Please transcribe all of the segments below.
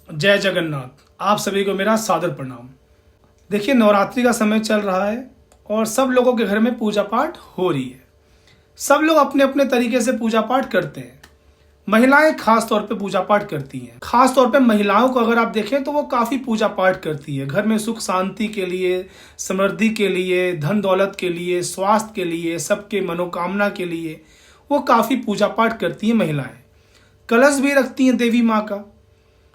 जय जगन्नाथ। आप सभी को मेरा सादर प्रणाम। देखिए, नवरात्रि का समय चल रहा है और सब लोगों के घर में पूजा पाठ हो रही है। सब लोग अपने अपने तरीके से पूजा पाठ करते हैं। महिलाएं खास तौर पे पूजा पाठ करती हैं। खास तौर पे महिलाओं को अगर आप देखें तो वो काफ़ी पूजा पाठ करती है। घर में सुख शांति के लिए, समृद्धि के लिए, धन दौलत के लिए, स्वास्थ्य के लिए, सबके मनोकामना के लिए वो काफ़ी पूजा पाठ करती हैं महिलाएं। कलश भी रखती हैं देवी माँ का।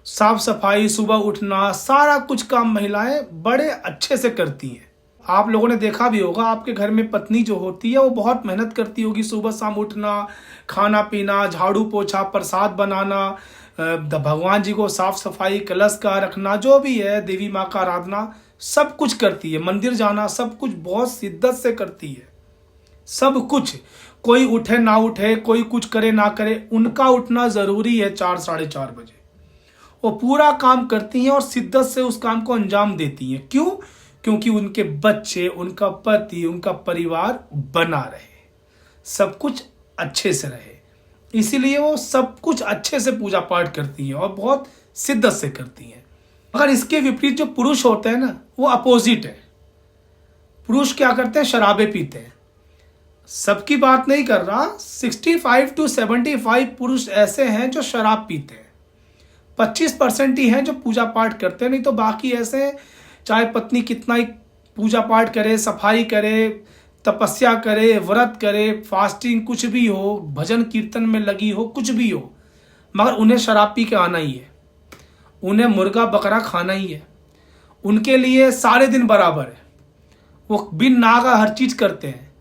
साफ सफाई, सुबह उठना, सारा कुछ काम महिलाएं बड़े अच्छे से करती हैं। आप लोगों ने देखा भी होगा, आपके घर में पत्नी जो होती है वो बहुत मेहनत करती होगी। सुबह शाम उठना, खाना पीना, झाड़ू पोछा, प्रसाद बनाना, भगवान जी को साफ सफाई, कलश का रखना, जो भी है, देवी माँ का आराधना, सब कुछ करती है। मंदिर जाना, सब कुछ बहुत शिद्दत से करती है। सब कुछ, कोई उठे ना उठे, कोई कुछ करे ना करे, उनका उठना जरूरी है 4 साढ़े 4 बजे। वो पूरा काम करती हैं और शिद्दत से उस काम को अंजाम देती हैं। क्यों? क्योंकि उनके बच्चे, उनका पति, उनका परिवार बना रहे, सब कुछ अच्छे से रहे। इसीलिए वो सब कुछ अच्छे से पूजा पाठ करती हैं और बहुत शिद्दत से करती हैं। अगर इसके विपरीत जो पुरुष होते हैं ना, वो अपोजिट है। पुरुष क्या करते हैं? शराबे पीते हैं। सबकी बात नहीं कर रहा, 65 to 75 पुरुष ऐसे हैं जो शराब पीते हैं। 25% ही हैं जो पूजा पाठ करते हैं, नहीं तो बाकी ऐसे, चाहे पत्नी कितना ही पूजा पाठ करे, सफाई करे, तपस्या करे, व्रत करे, फास्टिंग, कुछ भी हो, भजन कीर्तन में लगी हो, कुछ भी हो, मगर उन्हें शराब पी के आना ही है। उन्हें मुर्गा बकरा खाना ही है। उनके लिए सारे दिन बराबर है। वो बिन नागा हर चीज करते हैं।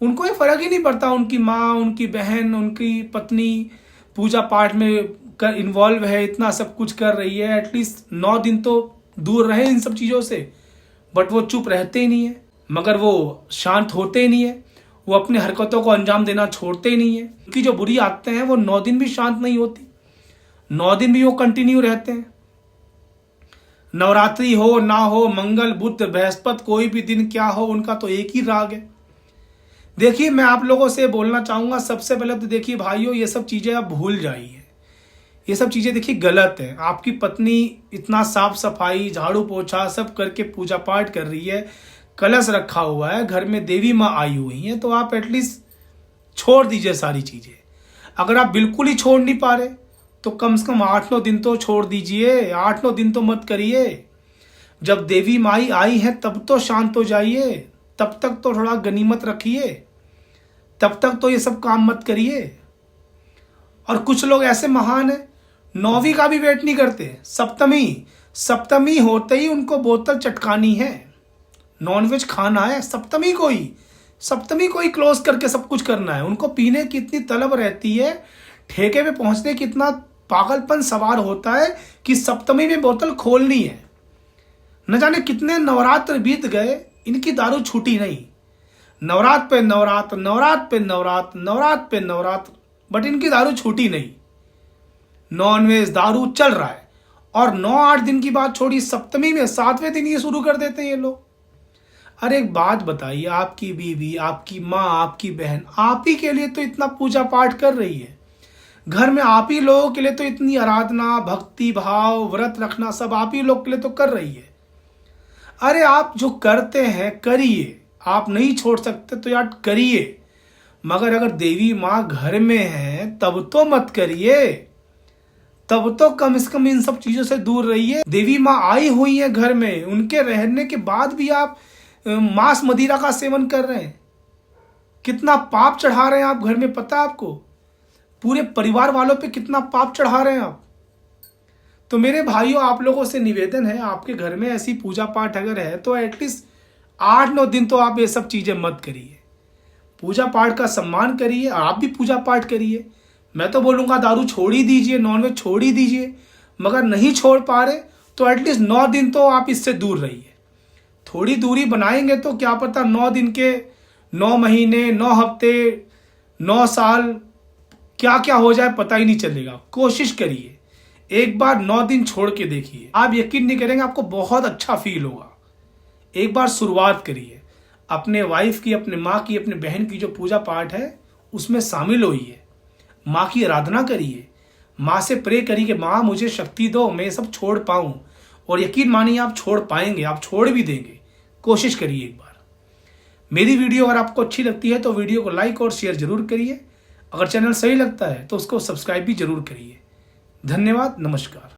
उनको ये फर्क ही नहीं पड़ता उनकी माँ, उनकी बहन, उनकी पत्नी पूजा पाठ में कर इन्वॉल्व है, इतना सब कुछ कर रही है। एटलीस्ट 9 दिन तो दूर रहे इन सब चीज़ों से, बट वो चुप रहते ही नहीं है, मगर वो शांत होते ही नहीं है। वो अपनी हरकतों को अंजाम देना छोड़ते ही नहीं है। उनकी जो बुरी आदतें हैं वो 9 दिन भी शांत नहीं होती। 9 दिन भी वो कंटिन्यू रहते हैं। नवरात्रि हो ना हो, मंगल बुध बृहस्पति, कोई भी दिन क्या हो, उनका तो एक ही राग है। देखिए, मैं आप लोगों से बोलना चाहूँगा, सबसे पहले तो देखिए भाइयों, ये सब चीज़ें आप भूल जाइए। ये सब चीज़ें देखिए गलत है। आपकी पत्नी इतना साफ सफाई, झाड़ू पोछा सब करके पूजा पाठ कर रही है, कलश रखा हुआ है, घर में देवी माँ आई हुई हैं, तो आप एटलीस्ट छोड़ दीजिए सारी चीज़ें। अगर आप बिल्कुल ही छोड़ नहीं पा रहे तो कम से कम 8-9 दिन तो छोड़ दीजिए। 8-9 दिन तो मत करिए। जब देवी माई आई है तब तो शांत हो जाइए। तब तक तो थोड़ा गनीमत रखिए। तब तक तो ये सब काम मत करिए। और कुछ लोग ऐसे महान हैं, 9वीं का भी वेट नहीं करते। सप्तमी होते ही उनको बोतल चटकानी है, नॉनवेज खाना है, सप्तमी को ही क्लोज करके सब कुछ करना है। उनको पीने की इतनी तलब रहती है, ठेके पे पहुंचने की इतना पागलपन सवार होता है कि सप्तमी में बोतल खोलनी है। न जाने कितने नवरात्र बीत गए, इनकी दारू छूटी नहीं। नवरात्र पे नवरात्र, नवरात्र पे नवरात्र, नवरात्र पे नवरात्र, बट इनकी दारू छूटी नहीं। नॉनवेज, दारू चल रहा है। और 9-8 दिन की बात छोड़ी, सप्तमी में 7वें दिन ये शुरू कर देते हैं ये लोग। अरे एक बात बताइए, आपकी बीवी, आपकी माँ, आपकी बहन आप ही के लिए तो इतना पूजा पाठ कर रही है। घर में आप ही लोगों के लिए तो इतनी आराधना, भक्ति भाव, व्रत रखना सब आप ही लोग के लिए तो कर रही है। अरे आप जो करते हैं करिए। आप नहीं छोड़ सकते तो यार करिए, मगर अगर देवी माँ घर में है तब तो मत करिए। तब तो कम से कम इन सब चीजों से दूर रहिए। देवी माँ आई हुई है घर में, उनके रहने के बाद भी आप मांस मदिरा का सेवन कर रहे हैं। कितना पाप चढ़ा रहे हैं आप घर में, पता है आपको? पूरे परिवार वालों पे कितना पाप चढ़ा रहे हैं आप। तो मेरे भाइयों, आप लोगों से निवेदन है, आपके घर में ऐसी पूजा पाठ अगर है तो एटलीस्ट 8-9 दिन तो आप ये सब चीजें मत करिए। पूजा पाठ का सम्मान करिए, आप भी पूजा पाठ करिए। मैं तो बोलूँगा दारू छोड़ ही दीजिए, नॉनवेज छोड़ ही दीजिए, मगर नहीं छोड़ पा रहे तो एटलीस्ट 9 दिन तो आप इससे दूर रहिए। थोड़ी दूरी बनाएंगे तो क्या पता 9 दिन के 9 महीने, 9 हफ्ते, 9 साल क्या क्या हो जाए पता ही नहीं चलेगा। कोशिश करिए, एक बार 9 दिन छोड़ के देखिए, आप यकीन नहीं करेंगे, आपको बहुत अच्छा फील होगा। एक बार शुरुआत करिए। अपने वाइफ की, अपने माँ की, अपने बहन की जो पूजा पाठ है उसमें शामिल होइए। माँ की आराधना करिए, माँ से प्रे करिए कि माँ मुझे शक्ति दो, मैं ये सब छोड़ पाऊँ। और यकीन मानिए आप छोड़ पाएंगे, आप छोड़ भी देंगे। कोशिश करिए एक बार। मेरी वीडियो अगर आपको अच्छी लगती है तो वीडियो को लाइक और शेयर जरूर करिए। अगर चैनल सही लगता है तो उसको सब्सक्राइब भी जरूर करिए। धन्यवाद, नमस्कार।